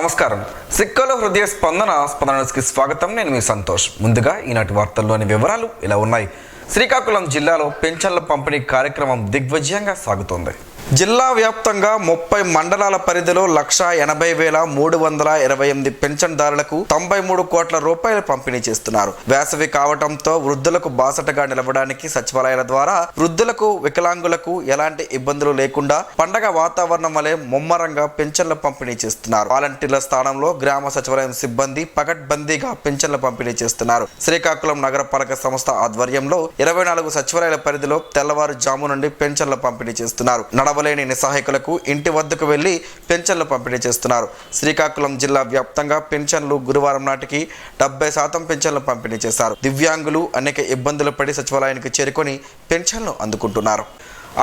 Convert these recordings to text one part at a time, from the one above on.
నమస్కారం. సిక్కలో హృదయ స్పందనకి స్వాగతం. నేను మీ సంతోష్. ముందుగా ఈనాటి వార్తల్లోని వివరాలు ఇలా ఉన్నాయి. శ్రీకాకుళం జిల్లాలో పెన్షన్ల పంపిణీ కార్యక్రమం దిగ్విజయంగా సాగుతోంది. జిల్లా వ్యాప్తంగా 30 మండలాల పరిధిలో 1,80,328 పెన్షన్దారులకు 93 కోట్ల రూపాయలు పంపిణీ చేస్తున్నారు. వేసవి కావడంతో వృద్ధులకు బాసటగా నిలవడానికి సచివాలయాల ద్వారా వృద్ధులకు, వికలాంగులకు ఎలాంటి ఇబ్బందులు లేకుండా పండగ వాతావరణం వలె ముమ్మరంగా పెన్షన్ల పంపిణీ చేస్తున్నారు. వాలంటీర్ల స్థానంలో గ్రామ సచివాలయం సిబ్బంది పకడ్బందీగా పెన్షన్ల పంపిణీ చేస్తున్నారు. శ్రీకాకుళం నగరపాలక సంస్థ ఆధ్వర్యంలో 24 సచివాలయాల పరిధిలో తెల్లవారుజాము నుండి పెన్షన్ల పంపిణీ చేస్తున్నారు. నడవలేని నిస్సహాయకులకు ఇంటి వద్దకు వెళ్లి పెన్షన్లు పంపిణీ చేస్తున్నారు. శ్రీకాకుళం జిల్లా వ్యాప్తంగా పెన్షన్లు గురువారం నాటికి 70% పెన్షన్లు పంపిణీ చేశారు. దివ్యాంగులు అనేక ఇబ్బందులు పడి సచివాలయానికి చేరుకొని పెన్షన్లు అందుకుంటున్నారు.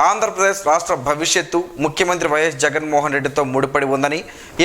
ఆంధ్రప్రదేశ్ రాష్ట్ర భవిష్యత్తు ముఖ్యమంత్రి వైఎస్ జగన్మోహన్ రెడ్డితో ముడిపడి ఉందని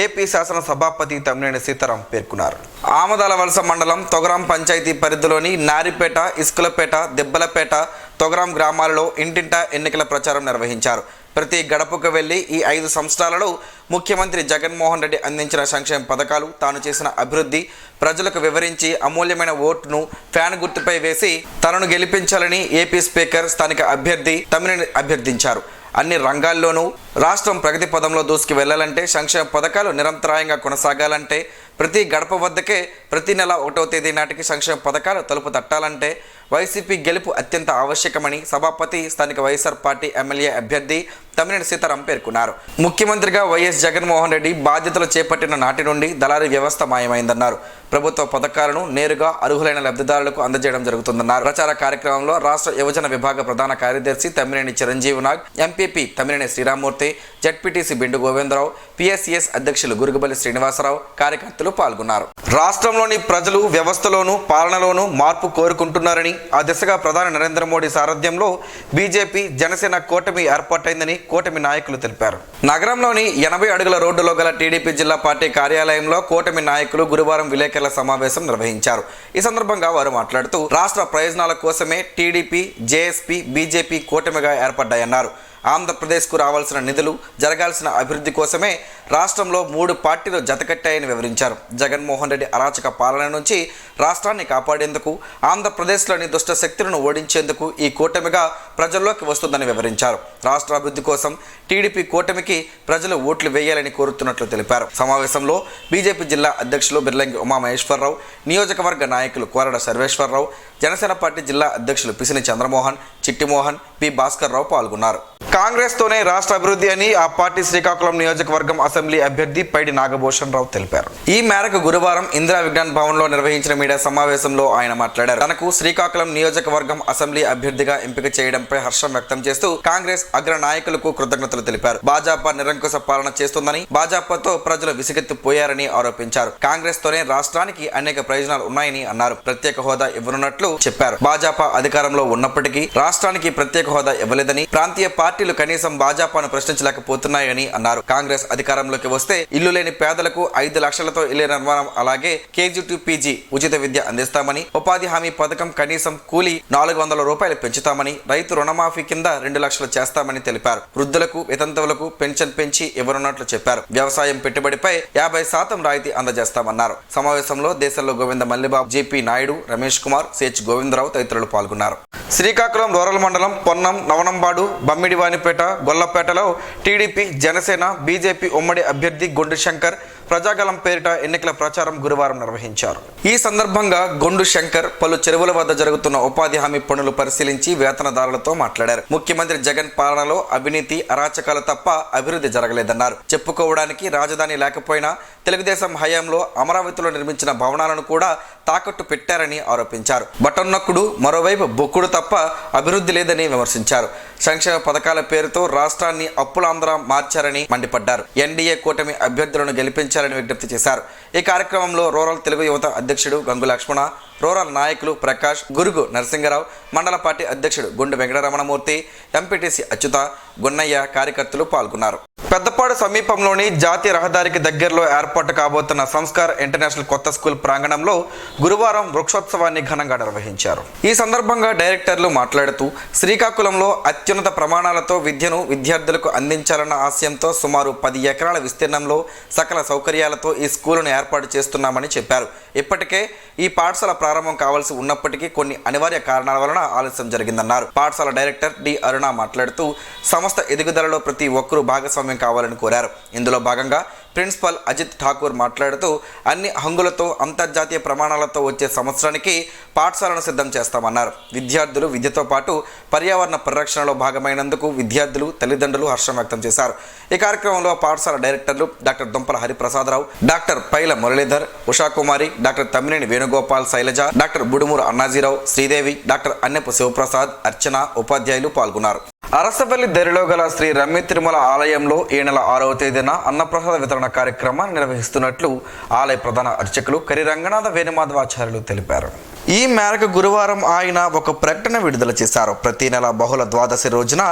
ఏపీ శాసన సభాపతి తమ్మినేని సీతారాం పేర్కొన్నారు. ఆమదాల వలస మండలం తొగరాం పంచాయతీ పరిధిలోని నారిపేట, ఇస్కులపేట, దెబ్బలపేట, తొగరాం గ్రామాలలో ఇంటింటా ఎన్నికల ప్రచారం నిర్వహించారు. ప్రతి గడపకు వెళ్లి ఈ 5 సంవత్సరాలలో ముఖ్యమంత్రి జగన్మోహన్ రెడ్డి అందించిన సంక్షేమ పథకాలు, తాను చేసిన అభివృద్ధి ప్రజలకు వివరించి అమూల్యమైన ఓటును ఫ్యాన్ గుర్తుపై వేసి తనను గెలిపించాలని ఏపీ స్పీకర్ స్థానిక అభ్యర్థి తమ్మినేని అభ్యర్థించారు. అన్ని రంగాల్లోనూ రాష్ట్రం ప్రగతి పదంలో దూసుకు వెళ్లాలంటే, సంక్షేమ పథకాలు నిరంతరాయంగా కొనసాగాలంటే, ప్రతి గడప వద్దకే ప్రతి నెల 1వ తేదీ నాటికి సంక్షేమ పథకాలు తలుపు తట్టాలంటే వైసీపీ గెలుపు అత్యంత ఆవశ్యకమని సభాపతి స్థానిక వైఎస్ఆర్ పార్టీ ఎమ్మెల్యే అభ్యర్థి తమ్మినేని సీతారాం పేర్కొన్నారు. ముఖ్యమంత్రిగా వైఎస్ జగన్మోహన్ రెడ్డి బాధ్యతలు చేపట్టిన నాటి నుండి దళారీ వ్యవస్థ మాయమైందన్నారు. ప్రభుత్వ పథకాలను నేరుగా అర్హులైన లబ్ధిదారులకు అందజేయడం జరుగుతుందన్నారు. ప్రచార కార్యక్రమంలో రాష్ట్ర యువజన విభాగ ప్రధాన కార్యదర్శి Tammineni Chiranjeevi Nag, MPP Tammineni Sriramamurthy, ZPTC Bindu Govindarao, PSCS అధ్యక్షులు గురుగుబల్లి శ్రీనివాసరావు, కార్యకర్తలు పాల్గొన్నారు. రాష్ట్రంలోని ప్రజలు వ్యవస్థలోనూ పాలనలోనూ మార్పు కోరుకుంటున్నారని, ఆ దిశగా ప్రధాని నరేంద్ర మోడీ సారథ్యంలో బీజేపీ, జనసేన కూటమి ఏర్పాటైందని కూటమి నాయకులు తెలిపారు. నగరంలోని 80 అడుగుల రోడ్డులో గల టీడీపీ జిల్లా పార్టీ కార్యాలయంలో కూటమి నాయకులు గురువారం విలేకరుల సమావేశం నిర్వహించారు. ఈ సందర్భంగా వారు మాట్లాడుతూ రాష్ట్ర ప్రయోజనాల కోసమే టీడీపీ, జేఎస్పీ, బీజేపీ కూటమిగా ఏర్పడ్డాయన్నారు. ఆంధ్రప్రదేశ్కు రావాల్సిన నిధులు, జరగాల్సిన అభివృద్ధి కోసమే రాష్ట్రంలో 3 పార్టీలు జతకట్టాయని వివరించారు. జగన్మోహన్ రెడ్డి అరాచక పాలన నుంచి రాష్ట్రాన్ని కాపాడేందుకు, ఆంధ్రప్రదేశ్లోని దుష్ట శక్తులను ఓడించేందుకు ఈ కూటమిగా ప్రజల్లోకి వస్తుందని వివరించారు. రాష్ట్ర అభివృద్ధి కోసం టీడీపీ కూటమికి ప్రజలు ఓట్లు వేయాలని కోరుతున్నట్లు తెలిపారు. సమావేశంలో బీజేపీ జిల్లా అధ్యక్షులు బిర్లంగి ఉమామహేశ్వరరావు, నియోజకవర్గ నాయకులు కోరడ సర్వేశ్వరరావు, జనసేన పార్టీ జిల్లా అధ్యక్షులు పిసిని చంద్రమోహన్, చిట్టిమోహన్, పి భాస్కర్ రావు పాల్గొన్నారు. కాంగ్రెస్తోనే రాష్ట్ర అభివృద్ధి అని ఆ పార్టీ శ్రీకాకుళం నియోజకవర్గం అసెంబ్లీ అభ్యర్థి పైడి నాగభూషణ్ రావు తెలిపారు. ఈ మేరకు గురువారం ఇందిరా విజ్ఞాన్ భవన్ లో నిర్వహించిన మీడియా సమావేశంలో ఆయన మాట్లాడారు. తనకు శ్రీకాకుళం నియోజకవర్గం అసెంబ్లీ అభ్యర్థిగా ఎంపిక చేయడంపై హర్షం వ్యక్తం చేస్తూ కాంగ్రెస్ అగ్ర నాయకులకు కృతజ్ఞతలు తెలిపారు. భాజపా నిరంకుశ పాలన చేస్తుందని, భాజపాతో ప్రజలు విసిగెత్తిపోయారని ఆరోపించారు. కాంగ్రెస్ తోనే రాష్ట్రానికి అనేక ప్రయోజనాలు ఉన్నాయని అన్నారు. ప్రత్యేక హోదా ఇవ్వనున్నట్లు చెప్పారు. భాజపా అధికారంలో ఉన్నప్పటికీ రాష్ట్రానికి ప్రత్యేక హోదా ఇవ్వలేదని, ప్రాంతీయ పార్టీలు కనీసం భాజపాను ప్రశ్నించలేకపోతున్నాయని అన్నారు. కాంగ్రెస్ అధికారంలోకి వస్తే ఇల్లు లేని పేదలకు 5 లక్షలతో ఇళ్ల నిర్మాణం, అలాగే కేజీ టు పీజీ ఉచిత విద్య అందిస్తామని, ఉపాధి హామీ పథకం కనీసం కూలీ 400 రూపాయలు పెంచుతామని, రైతు రుణమాఫీ కింద 2 లక్షలు చేస్తామని తెలిపారు. వృద్ధులకు, వితంతువులకు పెన్షన్ పెంచి ఇవ్వనున్నట్లు చెప్పారు. వ్యవసాయం పెట్టుబడిపై 50% రాయితీ అందజేస్తామన్నారు. సమావేశంలో దేశంలో గోవింద మల్లిబాబు, జేపీ నాయుడు, రమేష్ కుమార్, సిహెచ్ గోవిందరావు తదితరులు పాల్గొన్నారు. శ్రీకాకుళం రూరల్ మండలం పొన్నం, నవనంబాడు, బమ్మిడివానిపేట, గొల్లపేటలో టీడీపీ, జనసేన, బీజేపీ ఉమ్మడి అభ్యర్థి గొండు శంకర్ ప్రజాగలం పేరిట ఎన్నికల ప్రచారం గురువారం నిర్వహించారు. ఈ సందర్భంగా గొండు శంకర్ పలు చెరువుల వద్ద జరుగుతున్న ఉపాధి హామీ పనులు పరిశీలించి వేతనదారులతో మాట్లాడారు. ముఖ్యమంత్రి జగన్ పాలనలో అవినీతి, అరాచకాలు తప్ప అభివృద్ధి జరగలేదన్నారు. చెప్పుకోవడానికి రాజధాని లేకపోయినా తెలుగుదేశం హయాంలో అమరావతిలో నిర్మించిన భవనాలను కూడా తాకట్టు పెట్టారని ఆరోపించారు. బటన్నొక్కుడు, మరోవైపు బొక్కుడు తప్ప అభివృద్ధి లేదని విమర్శించారు. సంక్షేమ పథకాల పేరుతో రాష్ట్రాన్ని అప్పులాంధ్ర మార్చారని మండిపడ్డారు. ఎన్డీఏ కూటమి అభ్యర్థులను గెలిపించాలని విజ్ఞప్తి చేశారు. ఈ కార్యక్రమంలో రూరల్ తెలుగు యువత అధ్యక్షుడు గంగు లక్ష్మణ, రూరల్ నాయకులు ప్రకాష్, గురుగు నరసింగరావు, మండల పార్టీ అధ్యక్షుడు గుండు వెంకటరమణమూర్తి, ఎంపీటీసీ అచ్యుత, గున్నయ్య కార్యకర్తలు పాల్గొన్నారు. పెద్దపాడు సమీపంలోని జాతీయ రహదారికి దగ్గరలో ఏర్పాటు కాబోతున్న సంస్కార్ ఇంటర్నేషనల్ కొత్త స్కూల్ ప్రాంగణంలో గురువారం వృక్షోత్సవాన్ని ఘనంగా నిర్వహించారు. ఈ సందర్భంగా డైరెక్టర్లు మాట్లాడుతూ శ్రీకాకుళంలో అత్యున్నత ప్రమాణాలతో విద్యను విద్యార్థులకు అందించాలన్న ఆశయంతో సుమారు 10 ఎకరాల విస్తీర్ణంలో సకల సౌకర్యాలతో ఈ స్కూలును ఏర్పాటు చేస్తున్నామని చెప్పారు. ఇప్పటికే ఈ పాఠశాల ప్రారంభం కావాల్సి ఉన్నప్పటికీ కొన్ని అనివార్య కారణాల వలన ఆలస్యం జరిగిందన్నారు. పాఠశాల డైరెక్టర్ డి అరుణ మాట్లాడుతూ సంస్థ ఎదుగుదలలో ప్రతి ఒక్కరూ భాగస్వామ్యం కావాలని కోరారు. ఇందులో భాగంగా ప్రిన్సిపల్ అజిత్ ఠాకూర్ మాట్లాడుతూ అన్ని హంగులతో అంతర్జాతీయ ప్రమాణాలతో వచ్చే సంవత్సరానికి పాఠశాలను సిద్ధం చేస్తామన్నారు. విద్యార్థులు విద్యతో పాటు పర్యావరణ పరిరక్షణలో భాగమైనందుకు విద్యార్థులు తల్లిదండ్రులు హర్షం వ్యక్తం చేశారు. ఈ కార్యక్రమంలో పాఠశాల డైరెక్టర్లు doctor Dumpala Hariprasadarao, doctor Paila Muralidhar, Ushakumari, doctor Tammineni Venugopal, Sailaja, doctor Budumuru Annajirao, Sridevi, doctor Annepu Sivaprasad, Archana ఉపాధ్యాయులు పాల్గొన్నారు. అరసపల్లి దరిలో గల శ్రీ రమ్య తిరుమల ఆలయంలో ఈ నెల 6వ తేదీన అన్నప్రసాద వితరణ కార్యక్రమాన్ని నిర్వహిస్తున్నట్లు ఆలయ ప్రధాన అర్చకులు కరి రంగనాథ వేణుమాధవాచార్యులు తెలిపారు. ఈ మేరకు గురువారం ఆయన ఒక ప్రకటన విడుదల చేశారు. ప్రతి నెల బహుళ ద్వాదశి రోజున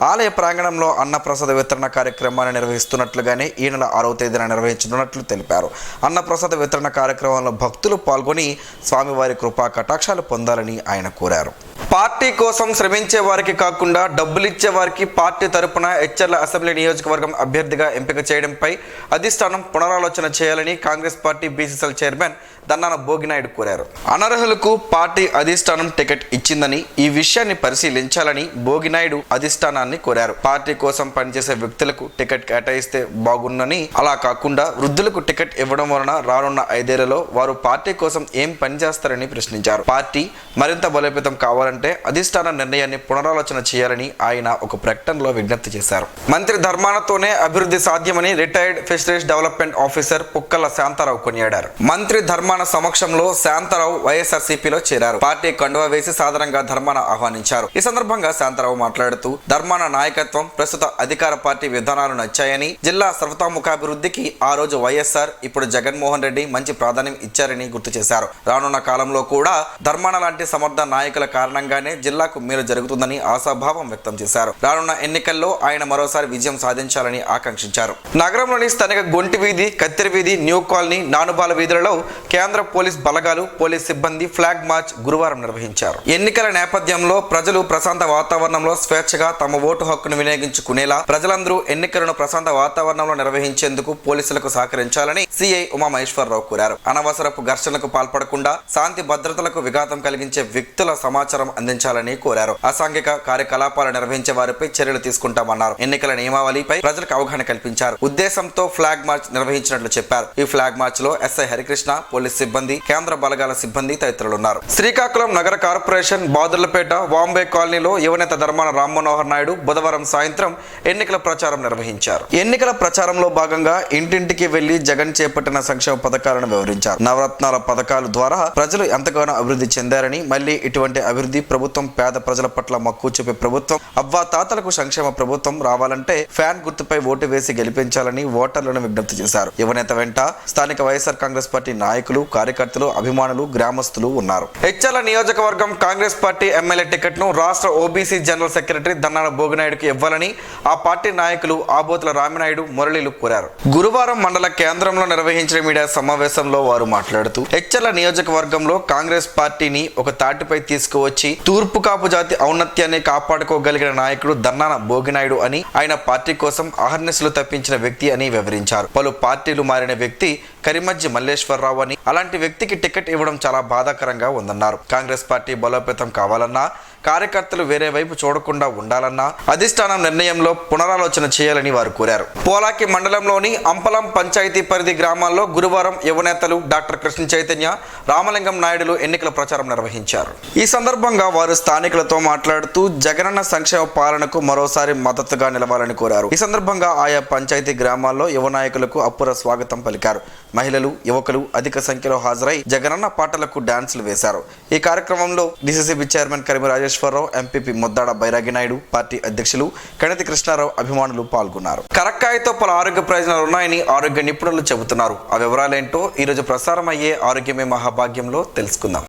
ఆలయ ప్రాంగణంలో అన్నప్రసాద వితరణ కార్యక్రమాన్ని నిర్వహిస్తున్నట్లుగానే ఈ నెల 6వ తేదీన నిర్వహించనున్నట్లు తెలిపారు. అన్నప్రసాద వితరణ కార్యక్రమంలో భక్తులు పాల్గొని స్వామివారి కృపా కటాక్షాలు పొందాలని ఆయన కోరారు. పార్టీ కోసం శ్రమించే వారికి కాకుండా డబ్బులిచ్చే వారికి పార్టీ తరపున ఎచ్చర్ల అసెంబ్లీ నియోజకవర్గం అభ్యర్థిగా ఎంపిక చేయడంపై అధిష్టానం పునరాలోచన చేయాలని Congress party BCCL chairman Dannana Bhoginaidu కోరారు. అనర్హులకు పార్టీ అధిష్టానం టికెట్ ఇచ్చిందని ఈ విషయాన్ని పరిశీలించాలని భోగినాయుడు అధిష్టానాన్ని కోరారు. పార్టీ కోసం పనిచేసే వ్యక్తులకు టికెట్ కేటాయిస్తే బాగుందని, అలా కాకుండా వృద్ధులకు టికెట్ ఇవ్వడం వలన రానున్న 5 ఏళ్లలో వారు పార్టీ కోసం ఏం పనిచేస్తారని ప్రశ్నించారు. పార్టీ మరింత బలోపేతం కావాలంటే అధిష్టాన నిర్ణయాన్ని పునరాలోచన చేయాలని ఆయన ఒక ప్రకటనలో విజ్ఞప్తి చేశారు. మంత్రి ధర్మానతోనే అభివృద్ధి సాధ్యమని retired fisheries development officer Pukkala Santharao కొనియాడారు. మంత్రి ధర్మాన సమక్షంలో శాంతారావు వైఎస్ఆర్సీపీలో చేరారు. పార్టీ కండువా వేసి సాధారణంగా ధర్మాన ఆహ్వానించారు. ఈ సందర్భంగా శాంతారావు మాట్లాడుతూ ధర్మాన నాయకత్వం, ప్రస్తుత అధికార పార్టీ విధానాలు నచ్చాయని, జిల్లా సర్వతోముఖాభివృద్ధికి ఆ రోజు వైఎస్ఆర్, ఇప్పుడు జగన్మోహన్ రెడ్డి మంచి ప్రాధాన్యం ఇచ్చారని గుర్తు చేశారు. రానున్న కాలంలో కూడా ధర్మాన లాంటి సమర్థ నాయకుల కారణంగానే జిల్లాకు మేలు జరుగుతుందని ఆశాభావం వ్యక్తం చేశారు. రానున్న ఎన్నికల్లో ఆయన మరోసారి విజయం సాధించాలని ఆకాంక్షించారు. నగరంలోని స్థానిక గొంటి వీధి, కత్తెర వీధి, న్యూ కాలనీ, నానుబాల వీధులలో కేంద్ర పోలీస్ బలగాలు, పోలీస్ సిబ్బంది ఫ్లాగ్ మార్చ్ గురువారం నిర్వహించారు. ఎన్నికల నేపథ్యంలో ప్రజలు ప్రశాంత వాతావరణంలో స్వేచ్ఛగా తమ ఓటు హక్కును వినియోగించుకునేలా ప్రజలందరూ ఎన్నికలను ప్రశాంత వాతావరణంలో నిర్వహించేందుకు పోలీసులకు సహకరించాలని సిఐ ఉమామహేశ్వరరావు కోరారు. అనవసరపు ఘర్షణలకు పాల్పడకుండా శాంతి భద్రతలకు విఘాతం కలిగించే వ్యక్తుల సమాచారం అందించాలని కోరారు. అసాంఘిక కార్యకలాపాలు నిర్వహించే వారిపై చర్యలు తీసుకుంటామన్నారు. ఎన్నికల నియమావళిపై ప్రజలకు అవగాహన కల్పించారు. ఉద్దేశంతో ఫ్లాగ్ మార్చ్ నిర్వహించినట్లు చెప్పారు. ఈ ఫ్లాగ్ మార్చ్ లో ఎస్ఐ హరికృష్ణ, పోలీస్ సిబ్బంది, కేంద్ర బలగాల సిబ్బంది తదితరులు ఉన్నారు. శ్రీకాకుళం నగర కార్పొరేషన్ బాదుర్లపేట వాంబే కాలనీలో యువనేత ధర్మాన రామ్మనోహర్ నాయుడు బుధవారం సాయంత్రం ఎన్నికల ప్రచారం నిర్వహించారు. ఎన్నికల ప్రచారంలో భాగంగా ఇంటింటికి వెళ్లి జగన్ చేపట్టిన సంక్షేమ పథకాలను వివరించారు. నవరత్నాల పథకాల ద్వారా ప్రజలు ఎంతగానో అభివృద్ధి చెందారని, మళ్లీ ఇటువంటి అభివృద్ధి ప్రభుత్వం పేద ప్రజల పట్ల మక్కువ చూపే ప్రభుత్వం, అవ్వా తాతలకు సంక్షేమ ప్రభుత్వం రావాలంటే ఫ్యాన్ గుర్తుపై ఓటు వేసి గెలిపించాలని ఓటర్లను విజ్ఞప్తి చేశారు. యువనేత వెంట స్థానిక వైఎస్ఆర్ కాంగ్రెస్ పార్టీ నాయకులు, కార్యకర్తలు, అభిమానులు, గ్రామస్తులు ఉన్నారు. ఎచ్చర్ల నియోజకవర్గం కాంగ్రెస్ పార్టీ ఎమ్మెల్యే టికెట్ ను రాష్ట్ర ఓబీసీ జనరల్ సెక్రటరీ దన్నాన భోగినాయుడుకి ఇవ్వాలని ఆ పార్టీ నాయకులు ఆబోతుల రామినాయుడు, మురళీలు కోరారు. గురువారం మండల కేంద్రంలో నిర్వహించిన మీడియా సమావేశంలో వారు మాట్లాడుతూ ఎచ్చర్ల నియోజకవర్గంలో కాంగ్రెస్ పార్టీని ఒక తాటిపై తీసుకువచ్చి తూర్పు కాపు జాతి ఔన్నత్యాన్ని కాపాడుకోగలిగిన నాయకుడు దన్నాన భోగినాయుడు అని, ఆయన పార్టీ కోసం అహర్నిశలు తప్పించిన వ్యక్తి అని వివరించారు. పలు పార్టీలు మారిన వ్యక్తి కరిమజ్జి మల్లేశ్వరరావు అని, అలాంటి వ్యక్తికి టికెట్ ఇవ్వడం చాలా బాధాకరంగా ఉందన్నారు. కాంగ్రెస్ పార్టీ బలోపేతం కావాలన్నా, కార్యకర్తలు వేరే వైపు చూడకుండా ఉండాలన్నా అధిష్టానం నిర్ణయంలో పునరాలోచన చేయాలని వారు కోరారు. పోలాకి మండలంలోని అంపలం పంచాయతీ పరిధి గ్రామాల్లో గురువారం యువనేతలు డాక్టర్ కృష్ణ చైతన్య, రామలింగం నాయుడులు ఎన్నికల ప్రచారం నిర్వహించారు. ఈ సందర్భంగా వారు స్థానికులతో మాట్లాడుతూ జగనన్న సంక్షేమ పాలనకు మరోసారి మద్దతుగా నిలవాలని కోరారు. ఈ సందర్భంగా ఆయా పంచాయతీ గ్రామాల్లో యువ నాయకులకు అప్పుర స్వాగతం పలికారు. మహిళలు, యువకులు అధిక సంఖ్యలో హాజరై జగనన్న పాటలకు డాన్సులు వేశారు. ఈ కార్యక్రమంలో DCCB chairman Karimi Rajeswararao, MPP Muddada Bairagi Naidu, party అధ్యక్షులు కణితి కృష్ణారావు, అభిమానులు పాల్గొన్నారు. కరక్కాయతో పలు ఆరోగ్య ప్రయోజనాలు ఉన్నాయని ఆరోగ్య నిపుణులు చెబుతున్నారు. ఆ వివరాలేంటో ఈరోజు ప్రసారం అయ్యే ఆరోగ్యమే మహాభాగ్యంలో తెలుసుకుందాం.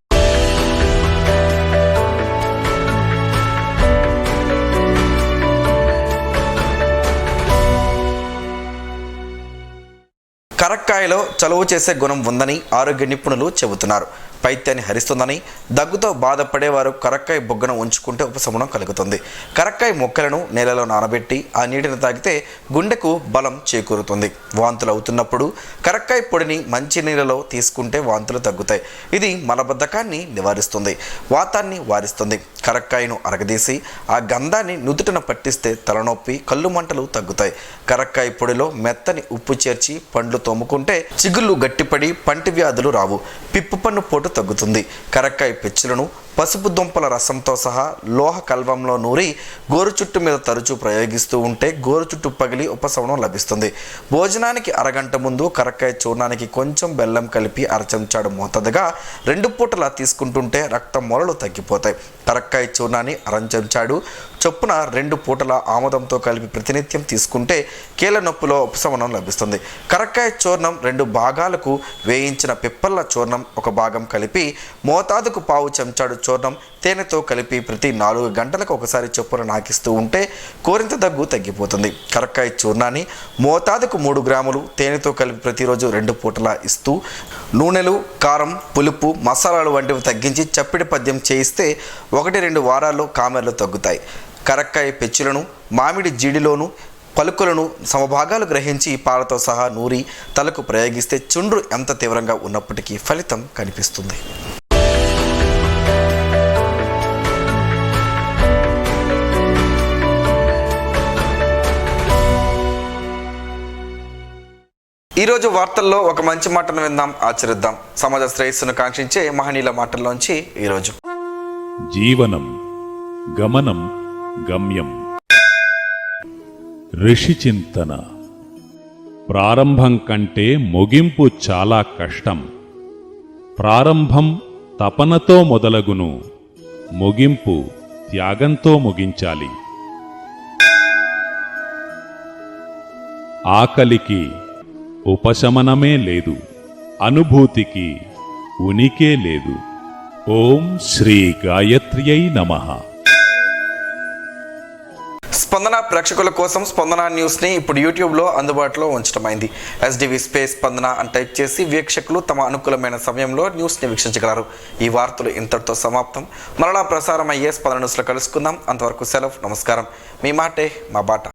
కరక్కాయలో చలువ చేసే గుణం ఉందని ఆరోగ్య నిపుణులు చెబుతున్నారు. పైత్యాన్ని హరిస్తుందని, దగ్గుతో బాధపడేవారు కరక్కాయ బొగ్గను ఉంచుకుంటే ఉపశమనం కలుగుతుంది. కరక్కాయ మొక్కలను నేలలో నానబెట్టి ఆ నీటిని తాగితే గుండెకు బలం చేకూరుతుంది. వాంతులు అవుతున్నప్పుడు కరక్కాయ పొడిని మంచి నీళ్ళలో తీసుకుంటే వాంతులు తగ్గుతాయి. ఇది మలబద్ధకాన్ని నివారిస్తుంది, వాతాన్ని వారిస్తుంది. కరక్కాయను అరగదీసి ఆ గంధాన్ని నుదుటన పట్టిస్తే తలనొప్పి, కళ్ళు మంటలు తగ్గుతాయి. కరక్కాయ పొడిలో మెత్తని ఉప్పు చేర్చి పండ్లు తోముకుంటే చిగుళ్ళు గట్టిపడి పంటి వ్యాధులు రావు, పిప్పు పన్ను పోటు తగ్గుతుంది. కరక్కాయ పెచ్చులను పసుపు దుంపల రసంతో సహా లోహ కల్వంలో నూరి గోరు చుట్టు మీద తరచూ ప్రయోగిస్తూ ఉంటే గోరు చుట్టు పగిలి ఉపశమనం లభిస్తుంది. భోజనానికి అరగంట ముందు కరక్కాయ చూర్ణానికి కొంచెం బెల్లం కలిపి అరచెంచాడు మోతాదుగా 2 పూటలా తీసుకుంటుంటే రక్తం మొలలు తగ్గిపోతాయి. కరక్కాయ చూర్ణాన్ని అరచెంచాడు చొప్పున 2 పూటల ఆముదంతో కలిపి ప్రతినిత్యం తీసుకుంటే కీళ్ళ నొప్పిలో ఉపశమనం లభిస్తుంది. కరక్కాయ చూర్ణం 2 భాగాలకు వేయించిన పిప్పళ్ళ చూర్ణం 1 భాగం కలిపి మోతాదుకు పావు చెంచాడు చూర్ణం తేనెతో కలిపి ప్రతి 4 గంటలకు ఒకసారి చొప్పున నాకిస్తూ ఉంటే కోరింత దగ్గు తగ్గిపోతుంది. కరక్కాయ చూర్ణాన్ని మోతాదుకు 3 గ్రాములు తేనెతో కలిపి ప్రతిరోజు 2 పూటలా ఇస్తూ నూనెలు, కారం, పులుపు, మసాలాలు వంటివి తగ్గించి చప్పిడి పద్యం చేయిస్తే 1-2 వారాల్లో కామెర్లు తగ్గుతాయి. కరక్కాయ పెచ్చులను మామిడి జీడిలోను పలుకులను సమభాగాలు గ్రహించి పాలతో సహా నూరి తలకు ప్రయోగిస్తే చుండ్రు ఎంత తీవ్రంగా ఉన్నప్పటికీ ఫలితం కనిపిస్తుంది. ఈరోజు వార్తల్లో ఒక మంచి మాటను విందాం, ఆచరిద్దాం. సమాజ శ్రేయస్సును కాంక్షించే మహనీయుల మాటల్లోంచి ఈరోజు. జీవనం గమనం గమ్యం. ఋషి చింతన. ప్రారంభం కంటే ముగింపు చాలా కష్టం. ప్రారంభం తపనతో మొదలగును, ముగింపు త్యాగంతో ముగించాలి. ఆకలికి ఉపశమనమే లేదు, అనుభూతికి ఉనికే లేదు. ఓం శ్రీ గాయత్ర్యై నమః. స్పందన ప్రేక్షకుల కోసం స్పందన న్యూస్ని ఇప్పుడు యూట్యూబ్లో అందుబాటులో ఉంచడమైంది. SDV స్పేస్ స్పందన అని టైప్ చేసి వీక్షకులు తమ అనుకూలమైన సమయంలో న్యూస్ని వీక్షించగలరు. ఈ వార్తలు ఇంతటితో సమాప్తం. మరలా ప్రసారం అయ్యే స్పందన న్యూస్లో కలుసుకుందాం. అంతవరకు సెలవు, నమస్కారం. మీ మాటే మా బాట.